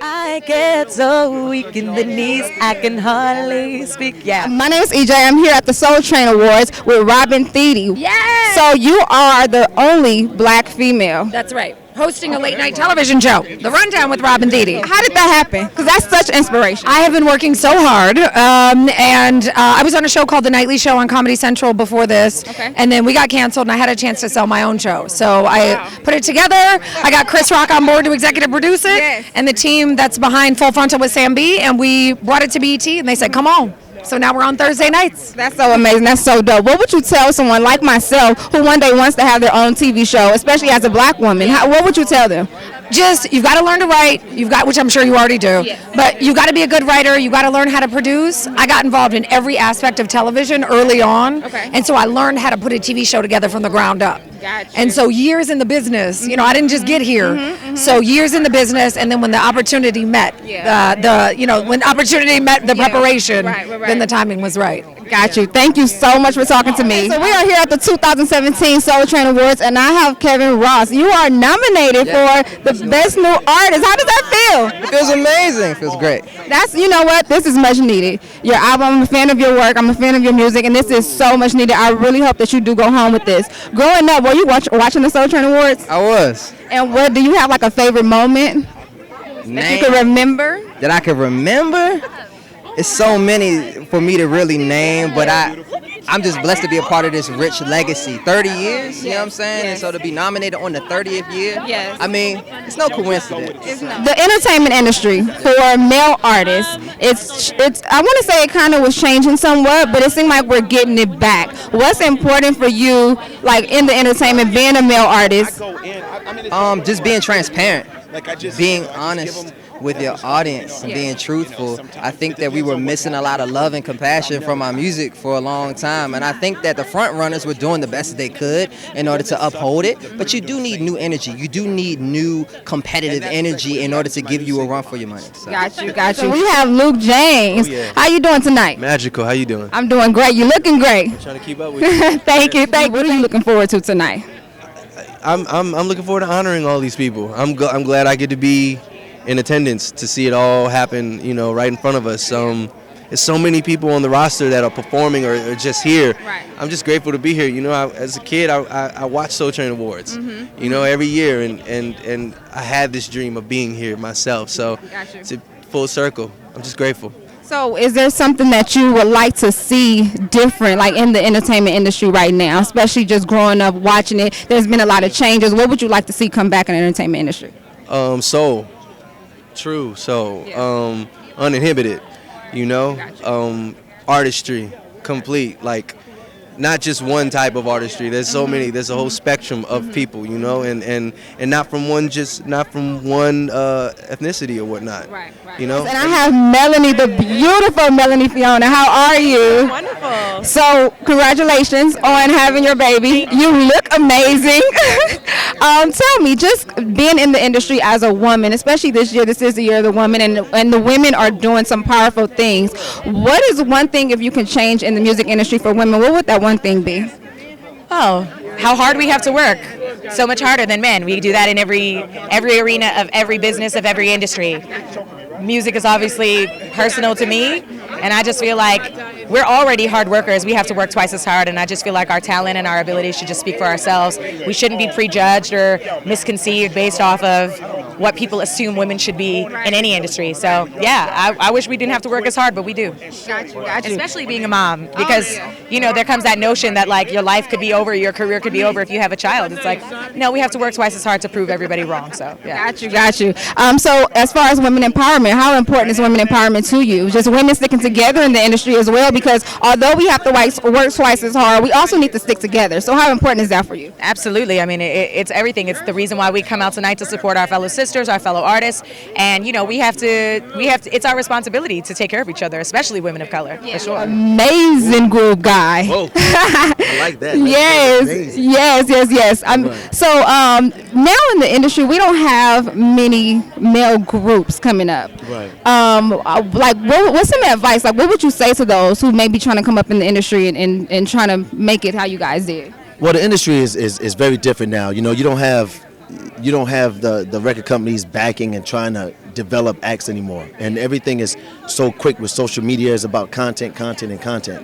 I get so weak in the knees, I can hardly speak. Yeah. My name is EJ. I'm here at the Soul Train Awards with Robin Thede. Yes! So you are the only black female. That's right. Hosting a late night television show, The Rundown with Robin Thede. How did that happen? Because that's such inspiration. I have been working so hard, and I was on a show called The Nightly Show on Comedy Central before this, and then we got canceled, and I had a chance to sell my own show. So I put it together. I got Chris Rock on board to executive produce it, and the team that's behind Full Frontal with Sam B, and we brought it to BET, and they said, come on. So now we're on Thursday nights. That's so amazing. That's so dope. What would you tell someone like myself who one day wants to have their own TV show, especially as a black woman? What would you tell them? Just, you've got to learn to write, which I'm sure you already do, but you've got to be a good writer, you've got to learn how to produce. I got involved in every aspect of television early on, and so I learned how to put a TV show together from the ground up. And so years in the business, I didn't just get here. So years in the business, and then when the opportunity met, when opportunity met the preparation, then the timing was right. Got you. Thank you so much for talking to me. So we are here at the 2017 Soul Train Awards, and I have Kevin Ross. You are nominated for the Best New Artist. How does that feel? It feels amazing. It feels great. You know what? This is much needed. Your album, I'm a fan of your work. I'm a fan of your music, and this is so much needed. I really hope that you do go home with this. Growing up, were you watching the Soul Train Awards? I was. And what do you have like a favorite moment that you can remember? That I can remember? It's so many for me to really name, but I'm just blessed to be a part of this rich legacy. 30 years, you know what I'm saying? And so to be nominated on the 30th year, I mean, it's no coincidence. The entertainment industry for male artists, it's I want to say it kind of was changing somewhat, but it seemed like we're getting it back. What's important for you, like in the entertainment, being a male artist? Just being transparent, being honest with your audience and being truthful. I think that we were missing a lot of love and compassion from our music for a long time, and I think that the front runners were doing the best that they could in order to uphold it, but you do need new energy. You do need new competitive energy in order to give you a run for your money. So. Got you. So we have Luke James. How you doing tonight? Magical. How you doing? I'm doing great. You're looking great. I'm trying to keep up with you. Thank you. What are you looking forward to tonight? I'm looking forward to honoring all these people. I'm glad I get to be in attendance to see it all happen, right in front of us. There's so many people on the roster that are performing or just here. I'm just grateful to be here. As a kid, I watched Soul Train Awards, every year, and I had this dream of being here myself. So it's a full circle. I'm just grateful. So is there something that you would like to see different, like in the entertainment industry right now, especially just growing up, watching it? There's been a lot of changes. What would you like to see come back in the entertainment industry? Soul. True. So, uninhibited, artistry, complete, like not just one type of artistry. There's so many. There's a whole spectrum of people, and not from one ethnicity or whatnot. Right. And I have Melanie, the beautiful Melanie Fiona. How are you? Wonderful. So congratulations on having your baby. You look amazing. Tell me, just being in the industry as a woman, especially this year, this is the year of the woman, and the women are doing some powerful things. What is one thing, if you can change in the music industry for women, what would that one thing be? Oh, how hard we have to work. So much harder than men. We do that in every arena of every business, of every industry. Music is obviously personal to me, and I just feel like we're already hard workers. We have to work twice as hard, and I just feel like our talent and our ability should just speak for ourselves. We shouldn't be prejudged or misconceived based off of what people assume women should be in any industry. So, yeah, I wish we didn't have to work as hard, but we do. Got you. Especially being a mom, because, there comes that notion that, like, your life could be over, your career could be over if you have a child. It's like, no, we have to work twice as hard to prove everybody wrong. So, yeah. Got you. So, as far as women empowerment, how important is women empowerment to you? Just women sticking together in the industry as well, because although we have to work twice as hard, we also need to stick together. So how important is that for you? Absolutely. I mean, it's everything. It's the reason why we come out tonight to support our fellow sisters, our fellow artists, and we have to. It's our responsibility to take care of each other, especially women of color. For sure. Amazing group guy. Whoa. I like that. Yes. So now in the industry, we don't have many male groups coming up. Right. What's some advice? Like, what would you say to those who may be trying to come up in the industry and trying to make it how you guys did? Well, the industry is very different now. You don't have you don't have the record companies backing and trying to develop acts anymore. And everything is so quick with social media. Is about content.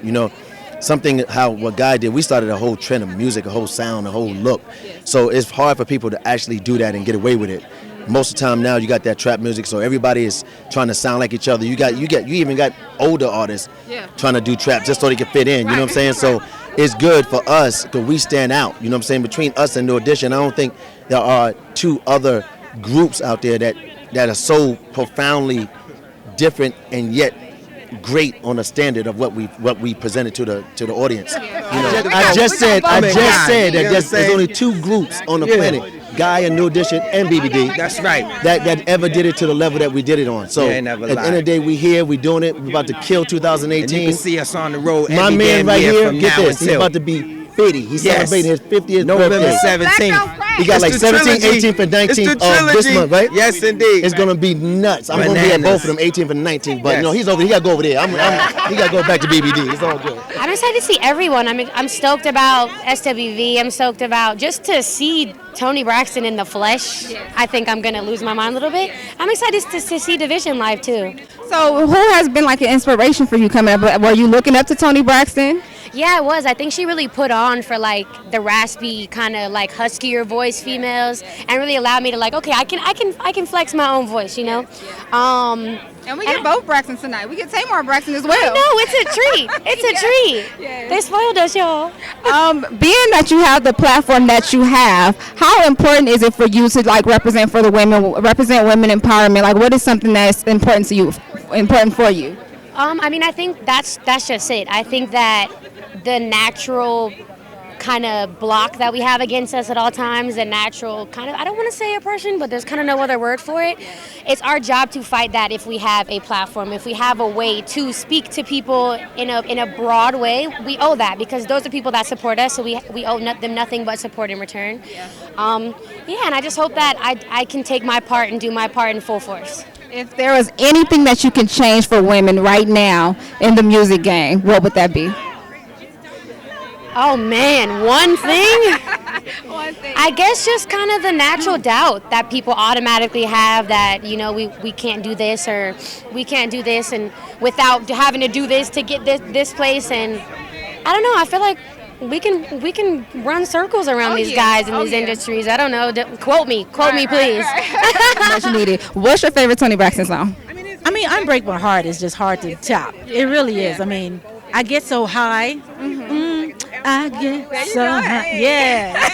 You know, what Guy did, we started a whole trend of music, a whole sound, a whole look. So it's hard for people to actually do that and get away with it. Most of the time now you got that trap music, so everybody is trying to sound like each other. You even got older artists trying to do trap just so they can fit in. You know what I'm saying? So it's good for us because we stand out. You know what I'm saying? Between us and New Edition, I don't think there are two other groups out there that are so profoundly different and yet great on the standard of what we presented to the audience. You know, I just said that there's only two groups on the planet, Guy and New Edition and BBD. That's right. That ever did it to the level that we did it on. So at the end of the day, we here, we doing it. We're about to kill 2018. And you can see us on the road. My man right here, get this. He's about to be 50. He's celebrating his 50th November birthday. 17th. He got like 17th, 18th, and 19th of this month, right? Yes, indeed. It's gonna be nuts. I'm gonna be at both of them, 18th and 19th. But you know, he's over. He gotta go over there. He gotta go back to BBD. It's all good. I'm excited to see everyone. I'm stoked about SWV. I'm stoked about just to see Toni Braxton in the flesh. I think I'm gonna lose my mind a little bit. I'm excited to see Division live too. So who has been like an inspiration for you coming up? Were you looking up to Toni Braxton? Yeah, it was. I think she really put on for like the raspy kind of like huskier voice females, and really allowed me to like, okay, I can flex my own voice, you know. And we get both Braxtons tonight. We get Tamar Braxton as well. No, it's a treat. It's a treat. Yes. They spoiled us, y'all. Being that you have the platform that you have, how important is it for you to like represent women empowerment? Like, what is something that's important for you? I mean, I think that's just it. I think that the natural kind of block that we have against us at all times, the natural kind of, I don't want to say oppression, but there's kind of no other word for it. It's our job to fight that if we have a platform, if we have a way to speak to people in a broad way. We owe that because those are people that support us, so we owe them nothing but support in return. And I just hope that I can take my part and do my part in full force. If there was anything that you can change for women right now in the music game, what would that be? Oh man, one thing? I guess just kind of the natural doubt that people automatically have that, you know, we can't do this or we can't do this, and without having to do this to get this place. And I don't know, I feel like we can run circles around these guys in these industries. I don't know. Quote me, please. Much needed. What's your favorite Toni Braxton song? I mean, Unbreak My Heart is just hard to top. It really is. I mean, I get so high. I get so high. Yeah.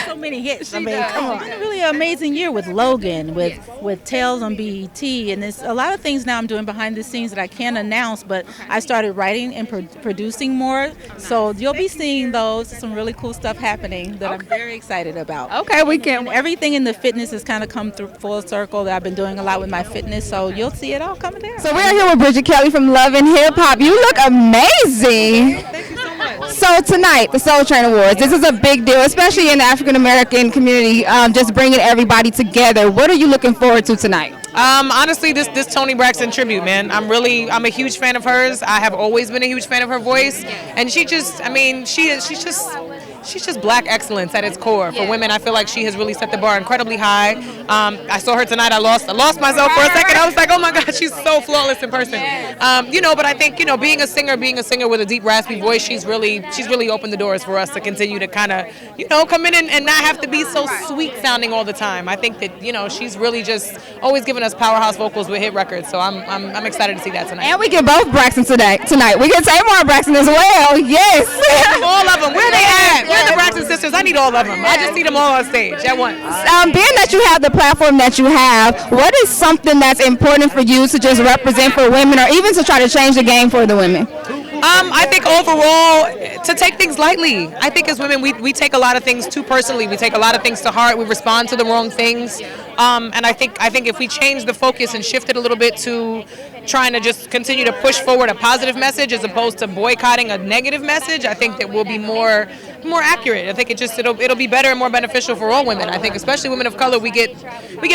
So many hits. I mean, come on. It's been a really amazing year with Logan, with Tales on BET, and there's a lot of things now I'm doing behind the scenes that I can't announce, but I started writing and producing more. So you'll be seeing those. Some really cool stuff happening that I'm very excited about. Okay, we can. And everything in the fitness has kind of come through full circle. That I've been doing a lot with my fitness, so you'll see it all coming down. So we're here with Bridget Kelly from Love and Hip Hop. You look amazing. Thank you so much. So tonight, the Soul Train Awards. This is a big deal, especially in the African American community. Just bringing everybody together. What are you looking forward to tonight? Honestly, this Toni Braxton tribute, man. I'm a huge fan of hers. I have always been a huge fan of her voice, and she's just black excellence at its core. For women, I feel like she has really set the bar incredibly high. I saw her tonight. I lost myself for a second. I was like, oh my God, she's so flawless in person. But I think, being a singer with a deep raspy voice, she's really opened the doors for us to continue to kind of, come in and not have to be so sweet sounding all the time. I think that, she's really just always given us powerhouse vocals with hit records. So I'm excited to see that tonight. And we get both Braxton tonight. We get Tamar Braxton as well. Yes. All of them. Where they at? Where the Braxton sisters? I need all of them. I just need them all on stage at once. Being that you have the platform that you have, what is something that's important for you to just represent for women, or even to try to change the game for the women? I think overall, to take things lightly. I think as women, we take a lot of things too personally. We take a lot of things to heart. We respond to the wrong things. And I think if we change the focus and shift it a little bit to trying to just continue to push forward a positive message as opposed to boycotting a negative message, I think that will be more accurate. I think it'll be better and more beneficial for all women. I think especially women of color, we get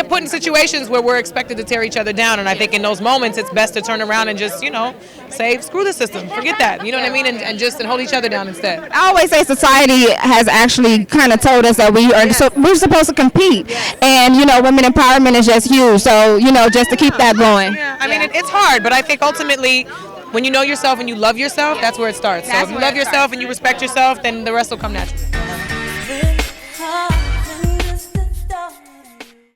put in situations where we're expected to tear each other down, and I think in those moments it's best to turn around and just, say, screw the system, forget that, you know what I mean, and hold each other down instead. I always say society has actually kind of told us that we're supposed to compete, and women empowerment is just huge. So just to keep that going. Yeah, I mean it's hard, but I think ultimately, when you know yourself and you love yourself, that's where it starts. So if you love yourself and you respect yourself, then the rest will come naturally.